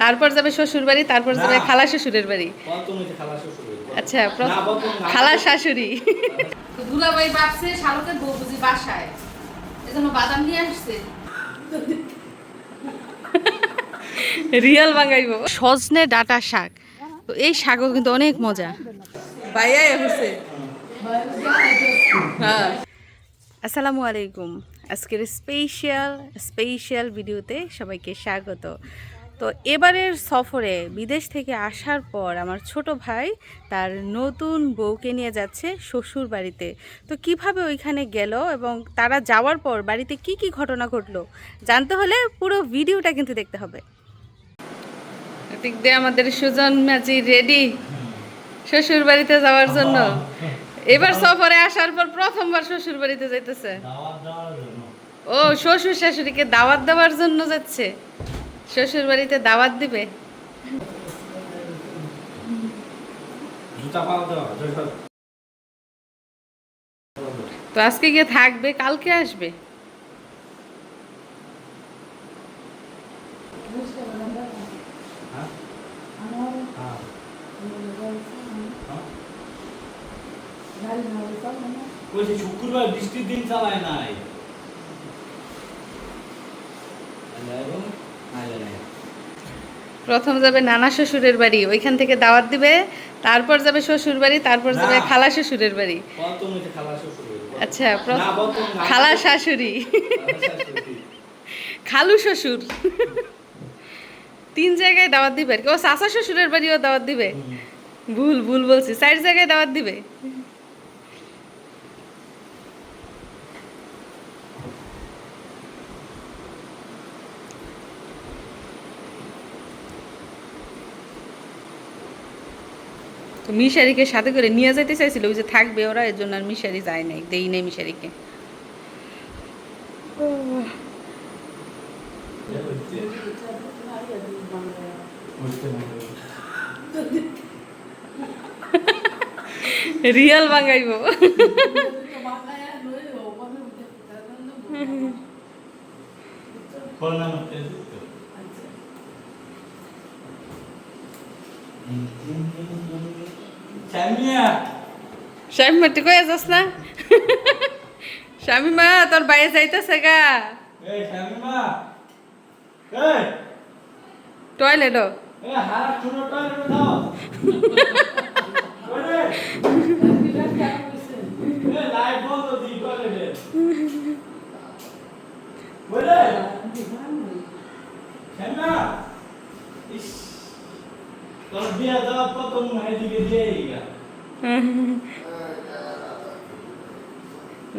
তারপর যাবে শ্বশুর বাড়ি, তারপর যাবে খালা শ্বশুরের বাড়ি। আচ্ছা, খালা শাশুড়ি। দুলাভাই ভাবছে শালকের বউ বুঝি বাসায়, এজন্য বাদাম নিয়ে আসছে। রিয়াল বাঙাইবো সজনে ডাটা শাক। তো এই শাকও কিন্তু অনেক মজা। ভাইয়া হচ্ছে। হ্যাঁ, আসসালামু আলাইকুম। আজকের স্পেশাল ভিডিওতে সবাইকে স্বাগত। তো এবারের সফরে বিদেশ থেকে আসার পর আমার ছোট ভাই তার নতুন বউকে নিয়ে যাচ্ছে শ্বশুর বাড়িতে। তো কিভাবে ওইখানে গেল এবং তারা যাওয়ার পর বাড়িতে কি কি ঘটনা ঘটলো জানতে হলে পুরো ভিডিওটা কিন্তু দেখতে হবে। এদিক দিয়ে আমাদের সুজন মাঝি রেডি শ্বশুর বাড়িতে যাওয়ার জন্য। এবার সফরে আসার পর প্রথমবার শ্বশুর বাড়িতে যাইতেছে। ও শ্বশুর শাশুড়িকে দাওয়াত দেওয়ার জন্য যাচ্ছে, শ্বশুর বাড়িতে দাওয়াত দিবে। তো আজকে গিয়ে থাকবে, কালকে আসবে। শুক্রবার বৃষ্টির দিন চালায় নাই। প্রথম যাবে নানা শ্বশুরের বাড়ি, ওইখান থেকে দাওয়াত দিবে। তারপর যাবে শ্বশুর বাড়ি, তারপর যাবে খালা শ্বশুরের বাড়ি। আচ্ছা, খালা শাশুড়ি, খালু শ্বশুর, 3 জায়গায় দাওয়াত দিবে। ও চাচা শ্বশুরের বাড়িও দাওয়াত দিবে। ভুল বলছি, 4 জায়গায় দাওয়াত দিবে। তো মিশারিকে সাথে করে নিয়ে যেতে চাইছিল, ওই যে থাকবে ওরা, এর জন্য আর মিশারি যায় নাই, দেই নাই মিশারিকে। রিয়াল বাঙাইবো। শামিমা তুই কয়ে যাস না? শামিমা তোর বাইরে যাইতেছে গা টয়লেটও।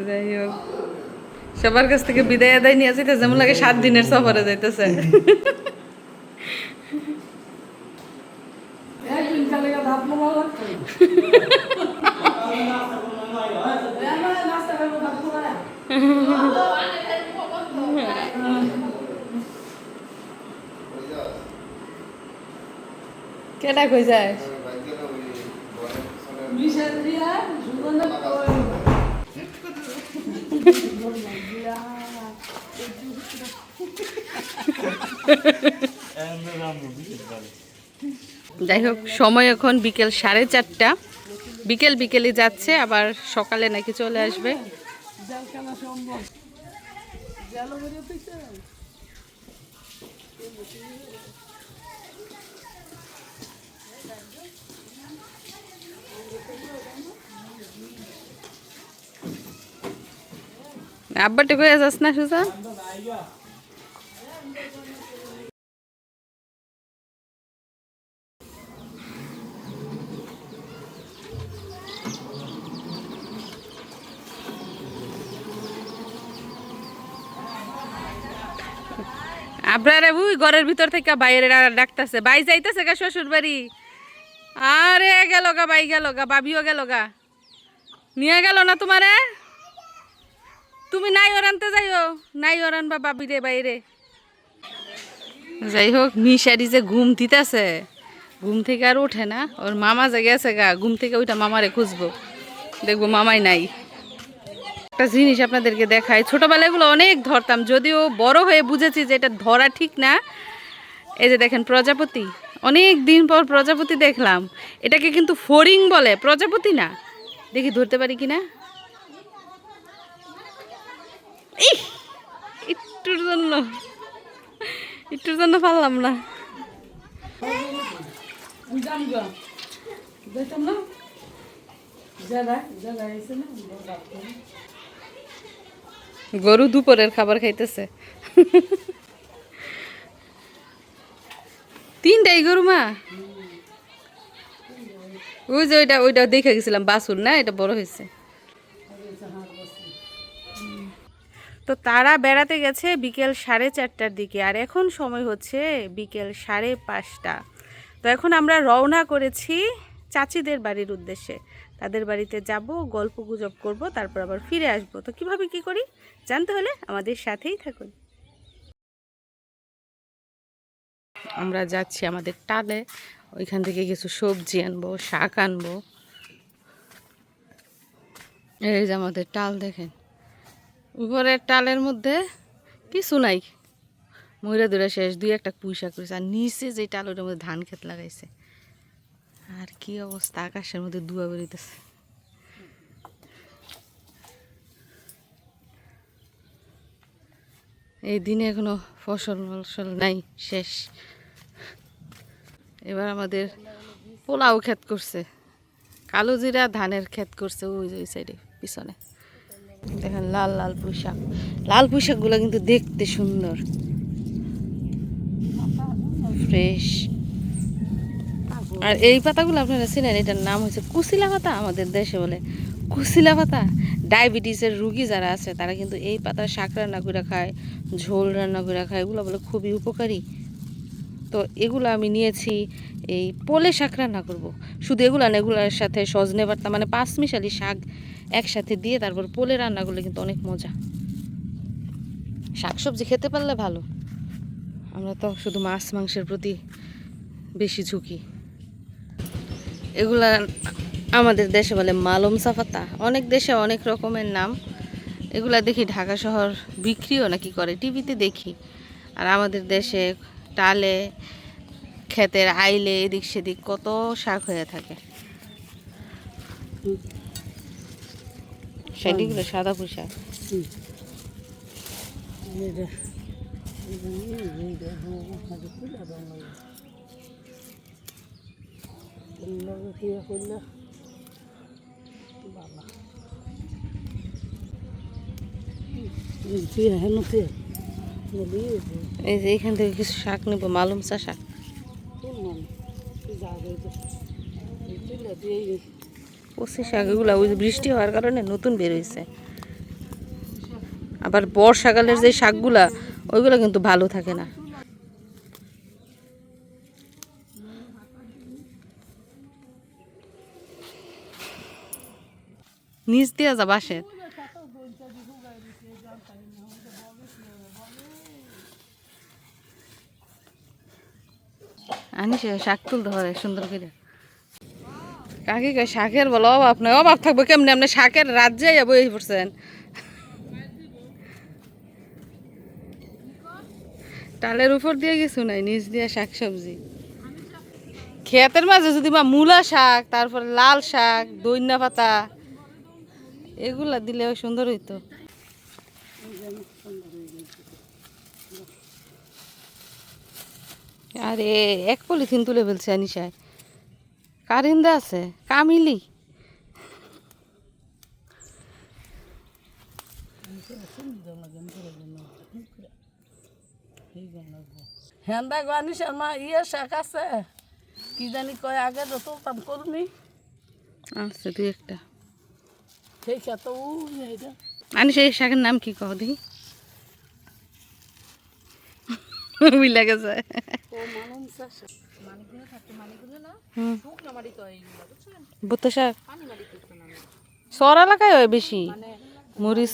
যাই হোক, সবার কাছ থেকে বিদায় আদায় নিয়ে যেতে যেমন লাগে 7 দিনের সফরে যাইতেছে। কেডা কই যায়? যাই হোক, সময় এখন বিকেল 4:30। বিকেলই যাচ্ছে, আবার সকালে নাকি চলে আসবে। আব্বাটা কয়ে যাস না সুজন? আপনারা ওই ঘরের ভিতর থেকে বাইরে ডাকতেছে, বাই যাইতেছে গা শ্বশুর বাড়ি। আরে গেল গা, বাই গেল গা, বাবিও গেল গা, নিয়ে গেল না তোমারে? তুমি নাই ওরানতে যাইও, নাই ওরান বা বাবি রে বাইরে। যাই হোক, মিশারি যে ঘুম দিতেছে, ঘুম থেকে আর ওঠে না। ওর মামা যে গেছে গা, ঘুম থেকে ওইটা মামারে খুঁজবো, দেখবো মামাই নাই। একটা জিনিস আপনাদেরকে দেখাই, ছোটবেলায় এগুলো অনেক ধরতাম, যদিও বড় হয়ে বুঝেছি যে এটা ধরা ঠিক না। এই যে দেখেন প্রজাপতি, অনেক দিন পর প্রজাপতি দেখলাম। এটাকে কিন্তু ফড়িং বলে, প্রজাপতি না। দেখি ধরতে পারি কিনা। ইহ, একটুর জন্য পারলাম না। গরু দুপুরের খাবার খাইতেছে। তিনটাই গরু মা। ওই যে ওইটা ওইটা দেখে গেছিলাম, বাছুর না, এটা বড় হয়েছে। তো তারা বেড়াতে গেছে বিকেল 4:30টার দিকে, আর এখন সময় হচ্ছে বিকেল 5:30। তো এখন আমরা রওনা করেছি চাচিদের বাড়ির উদ্দেশ্যে। তাদের বাড়িতে যাব, গল্প গুজব করব, তারপর আবার ফিরে আসব। তো কিভাবে কি করি জানতে হলে আমাদের সাথেই থাকুন। আমরা যাচ্ছি আমাদের টালে, ওইখান থেকে কিছু সবজি আনবো, শাক আনবো। এই যে আমাদের টাল দেখেন, উপরের টালের মধ্যে কিছু নাই, ময়রা ধরে শেষ, দুই একটা পুঁই শাক করেছে। আর নিচে যে টাল, ওটার মধ্যে ধান ক্ষেত লাগাইছে। আর কি অবস্থা, আকাশের মধ্যে ধোঁয়া বেরোইতেছে। এই দিনে এখনো ফসল নাই, শেষ। এবার আমাদের পোলাও ক্ষেত করছে, কালো জিরা ধানের ক্ষেত করছে ওই যে ওই সাইডে পিছনে। দেখেন লাল লাল পুঁই শাক, লাল পুঁই শাকগুলো কিন্তু দেখতে সুন্দর, ফ্রেশ। আর এই পাতাগুলো আপনারা চিনেন, এটার নাম হচ্ছে কুচিলা পাতা, আমাদের দেশে বলে কুচিলা পাতা। ডায়াবেটিসের রুগী যারা আছে তারা কিন্তু এই পাতার শাক রান্না করে খায়, ঝোল রান্না করে খায়, এগুলো বলে খুবই উপকারী। তো এগুলো আমি নিয়েছি, এই পোলে শাক রান্না করব। শুধু এগুলো না, এগুলোর সাথে সজনে পাতা, মানে 5 মিশালি শাক একসাথে দিয়ে তারপর পোলে রান্না করলে কিন্তু অনেক মজা। শাকসবজি খেতে পারলে ভালো, আমরা তো শুধু মাছ মাংসের প্রতি বেশি ঝুঁকি। এগুলা আমাদের দেশে বলে মালমসা পাতা, অনেক দেশে অনেক রকমের নাম। এগুলা দেখি ঢাকা শহর বিক্রিও নাকি করে, টিভিতে দেখি। আর আমাদের দেশে টালে, ক্ষেতের আইলে, এদিক সেদিক কত শাক হয়ে থাকে। সেদিকগুলো সাদা পোশাক। এই যে এখান থেকে কিছু শাক নেবো, মালুমসা শাক। কচি শাক এগুলো ওই বৃষ্টি হওয়ার কারণে নতুন বের হয়েছে। আবার বর্ষাকালের যে শাকগুলা, ওইগুলো কিন্তু ভালো থাকে না। নিচ দিয়া যা বাসের। আনিস শাক তুলতে হবে সুন্দর করে। কাকি কয় শাকের বলো অভাব নয়, অভাব থাকবে কেমনি, আপনি শাকের রাজ্যে বই পড়ছেন। টালের উপর দিয়ে কিছু নাই, নিচ দিয়ে শাক সবজি। ক্ষেতের মাঝে যদি বা মূলা শাক, তারপর লাল শাক, দইনা পাতা, এগুলা দিলে সুন্দর হইতো। আরে এক পলিথিন তুলে ফেলছে আনিশায়। কারিন্দা আছে কামিলি। হেন্দা গানি শর্মা ইয়ে শাক আছে, কি জানি কয় আগে যত কাম করুনি আচ্ছা দুই একটা। সেই খেত এইটা আনিস এই শাকের নাম কি কহ দেখি। বুঝলা গেছে। বুত্তা শাক শহর এলাকায় হয় বেশি। মরিচ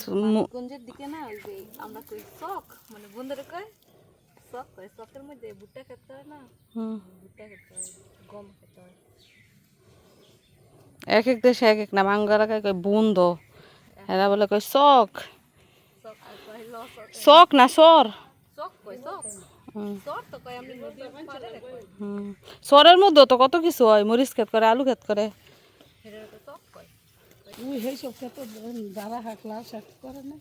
গঞ্জের দিকে না, ওই যে আমরা কই চক, মানে বন্ধুরা কয় চক, কয় চকের মধ্যে ভুট্টা খেতে হয় না, ভুট্টা খেতে হয়, গম খেতে হয়। এক এক দেশে এক এক নাম। আঙ্গ এলাকায় কয় বন্ধ, এরা বলে কয় চক। চক আর কয় ল চক, চক না সর। চক কয় চক। সর তো কয় আমি নদীর পাড়ে কয় সরের মধ্যে তো কত কিছু হয়, মরিচ ক্ষেত করে, আলু ক্ষেত করে। হেরে তো চক কয় ওই সেই সব ক্ষেত্রে যারা হাঁকলা শেষ করে না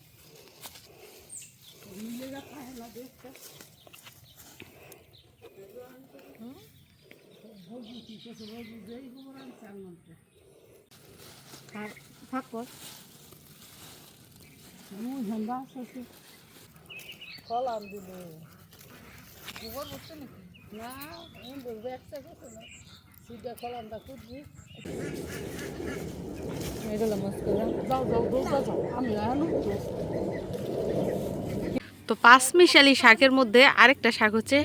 আর ফাঁক কর ঝান্ডা আছে কলাম দিল গোবর বসছে নাকি না বলবে একটা গেছে না সিধা কলামটা খুঁজবি এগুলো মস্ত করে যাও যাও দৌড়া যাও আমি আনু তো পাঁচমিশালি শাকের মধ্যে আরেকটা শাক হচ্ছে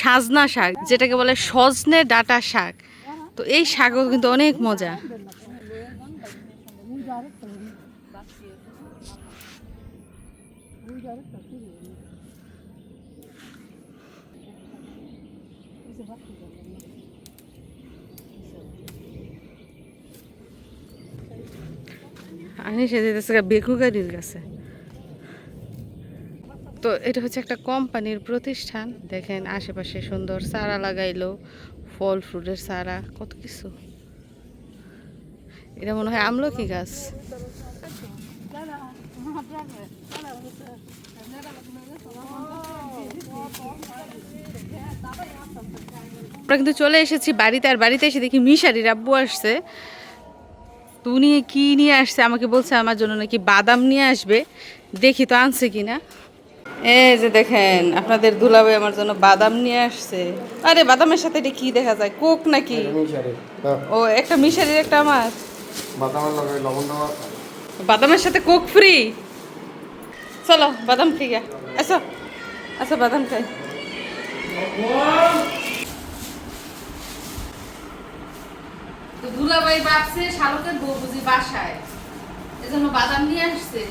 সাজনা শাক, যেটাকে বলে সজনে ডাঁটা শাক। তো এই শাকও কিন্তু অনেক মজা। আমি সে যেতেছে বেকু গাড়ির কাছে। তো এটা হচ্ছে একটা কোম্পানির প্রতিষ্ঠান। দেখেন আশেপাশে সুন্দর চারা লাগাইলো, ফল ফ্রুটের চারা, কত কিছু। এটা মনে হয় আমলকি গাছ। আমরা কিন্তু চলে এসেছি বাড়িতে, আর বাড়িতে এসে দেখি মিশারির আব্বু আসছে। তো উনি কি নিয়ে আসছে আমাকে বলছে আমার জন্য নাকি বাদাম নিয়ে আসবে, দেখি তো আনছে কিনা। এই যে দেখেন আপনাদের দুলাভাই আমার জন্য বাদাম নিয়ে আসছে। আরে বাদামের সাথে এটা কি দেখা যায়, কোক নাকি? ও একটা মিশারির একটা আমার। বাদামের সাথে কোক ফ্রি। চলো বাদাম খেয়ে গা। আসো আচ্ছা বাদাম খাই। তো দুলাভাই ভাবছে শালকের বউ বুঝি বাসায়, এজন্য বাদাম নিয়ে আসছে।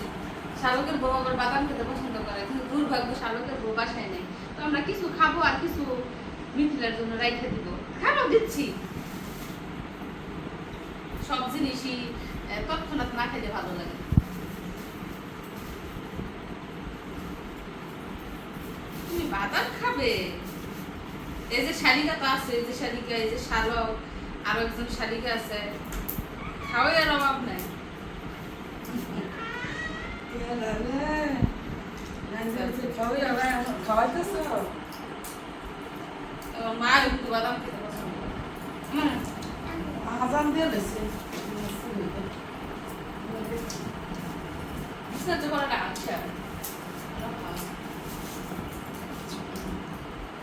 শালকের বউ আবার বাদাম খেতে পছন্দ করে, কিন্তু দুর্ভাগ্য শালকের বউ বাসায় নেই। তো আমরা কিছু খাবো আর কিছু মিথিলার জন্য রাইখে দিব। খাবো দিচ্ছি, সব জিনিসই তৎক্ষণাৎ না খেলে ভালো লাগে। তুমি বাদাম খাবে? এই যে শালিকা তো আছে, এই যে শালিকা, এই যে শালক, আরো একজন শালিকা আছে, খাওয়াই আর অভাব নাই। মা একটু বাদাম খেতে পছন্দ করে। আজান দিয়ে দিছে বিস্তারিত করাটা আচ্ছা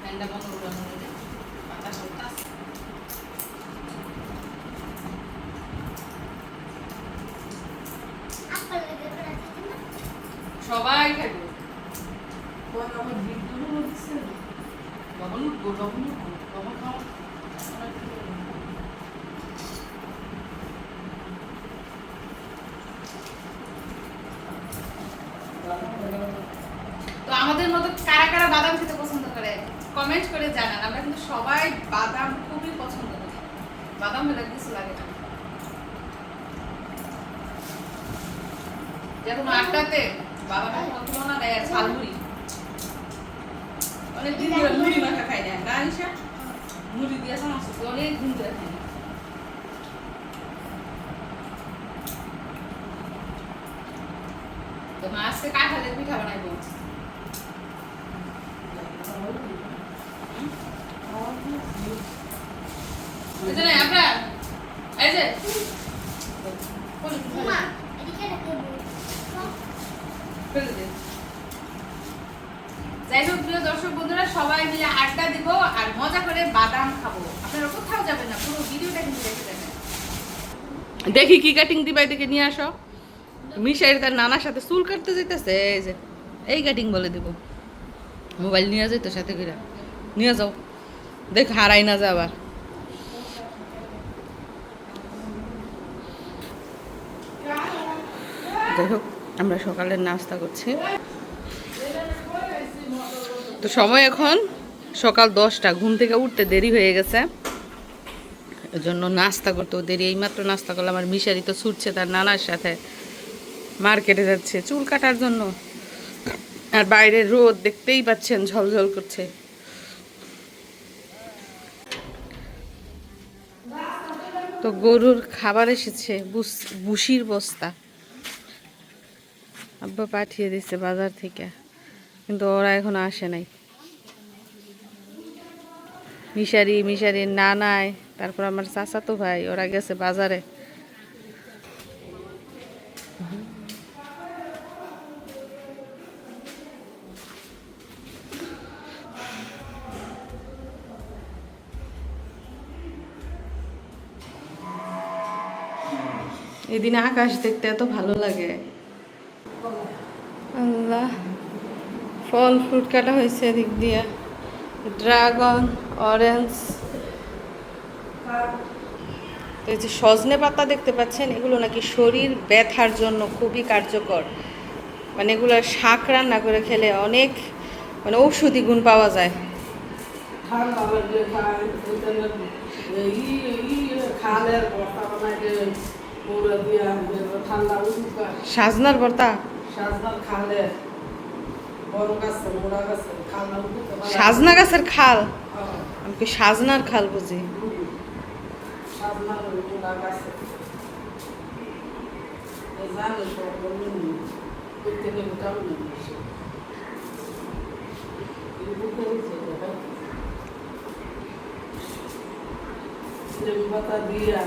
ফ্যানটা বন্ধ করে মনে যায় বাতাস হতাস। সবাই খাইব। আমার বিদ্যুৎ দিচ্ছে লবণ উঠবো, লবণ উঠবো, লবণ খাওয়া। তো আমাদের মতো কারা কারা বাদাম খেতে পছন্দ করে কমেন্ট করে জানান। আমরা কিন্তু সবাই বাদাম খুবই পছন্দ করি, বাদাম হলে কিছু লাগে না। যেমন আড্ডাতে বাদামের কোনো তুলনা নেই। আর ঝালমুড়ি অনেক দিন ধরে মুড়ি মাখা খাই না, না আনিশা? মুড়ি দিয়ে সমস্যা অনেক দিন ধরে খাই না। তো মা আজকে কাঁঠালের পিঠা বানাইবো। এই যে না আমরা এই যে যাই হোক প্রিয় দর্শক বন্ধুরা, সবাই মিলে আড্ডা দিব আর মজা করে বাদাম খাবো। আপনারা কোথাও যাবেন না, পুরো ভিডিওটা কিন্তু দেখে যাবেন। দেখি কি কাটিং দিবা, এদিকে নিয়ে আসো। মিশাইর তার নানার সাথে চুল কাটতে যেতেছে, এই যে এই কাটিং বলে দিব। মোবাইল নিয়ে যাই তো সাথে করে নিয়ে যাও, দেখ হারাই না যা আবার। যাই হোক আমরা সকালের নাস্তা করছি। তো সময় এখন সকাল 10টা, ঘুম থেকে উঠতে দেরি হয়ে গেছে, এজন্য নাস্তা করতেও দেরি। এইমাত্র নাস্তা করলাম। আর মিশারি তো ছুটছে তার নানার সাথে, মার্কেটে যাচ্ছে চুল কাটার জন্য। আর বাইরের রোদ দেখতেই পাচ্ছেন ঝলঝল করছে। তো গরুর খাবার এসেছে, বুসির বস্তা আব্বা পাঠিয়ে দিচ্ছে বাজার থেকে, কিন্তু ওরা এখনো আসে নাই। মিশারির নানায়, তারপর আমার চাচাতো ভাই, ওরা গেছে বাজারে। এদিন আকাশ দেখতে এত ভালো লাগে। আল্লাহ, ফল ফ্রুট কাটা হয়েছে এদিক দিয়ে, ড্রাগন, অরেঞ্জ। এই যে সজনে পাতা দেখতে পাচ্ছেন, এগুলো নাকি শরীর ব্যথার জন্য খুবই কার্যকর। মানে এগুলো শাক রান্না করে খেলে অনেক মানে ঔষধি গুণ পাওয়া যায়। ঠান্ডা লাগলে খায়, খালের বর্তা বানাইলে পুরো দিয়া ঠান্ডা উঠুকা। সাজনার ভর্তা, সাজনার খালের বড় গাছের মোড়া গাছের খালনা উঠুকা। সাজনা গাছের খাল, আমি কি সাজনার খাল বুঝি। সাজনার মোড়া গাছের জানে সব ওই থেকে ভিটামিন বেশি। লেবু পাতা দিয়া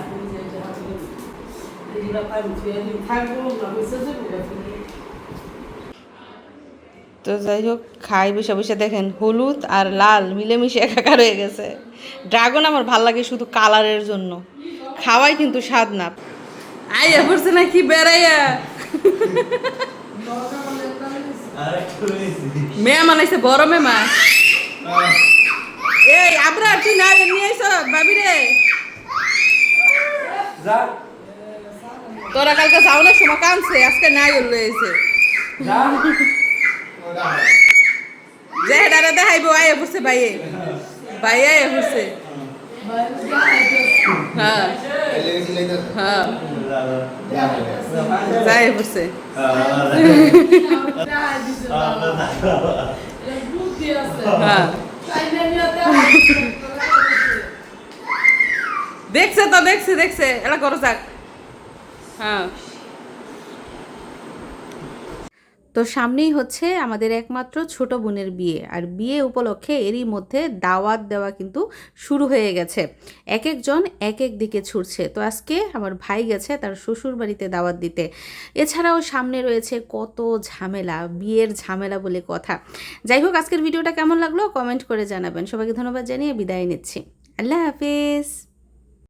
তো যাই হোক, খাই বসে বসে দেখেন হলুদ আর লাল মিলেমিশে একাকার হয়ে গেছে। ড্রাগন আমার ভাল লাগে শুধু কালারের জন্য, খাওয়াই কিন্তু স্বাদ না। আইয়া পড়ছে নাকি বেড়াইয়া, মেয়া মানাইছে বড় মেমা। এই আবরা তুই না নিয়ে আইস ভাবি রে, তোরা কালকে যাওয়ানোর সময় কানছে, আজকে নাই উল্লে এসে যে ডারে দেখাইবো। আইয়া পড়ছে বাইয়ে, বাইয়ে আইয়া পড়ছে। হ্যাঁ হ্যাঁ যাই পড়ছে। হ্যাঁ দেখছে তো, দেখছে এটা করো যাক। হ্যাঁ, তো সামনেই হচ্ছে আমাদের একমাত্র ছোট বোনের বিয়ে, আর বিয়ে উপলক্ষে এরই মধ্যে দাওয়াত দেওয়া কিন্তু শুরু হয়ে গেছে। এক একজন এক এক দিকে ছুটছে। তো আজকে আমার ভাই গেছে তার শ্বশুর বাড়িতে দাওয়াত দিতে। এছাড়াও সামনে রয়েছে কত ঝামেলা, বিয়ের ঝামেলা বলে কথা। যাই হোক, আজকের ভিডিওটা কেমন লাগলো কমেন্ট করে জানাবেন। সবাইকে ধন্যবাদ জানিয়ে বিদায় নিচ্ছি। আল্লাহ হাফেজ।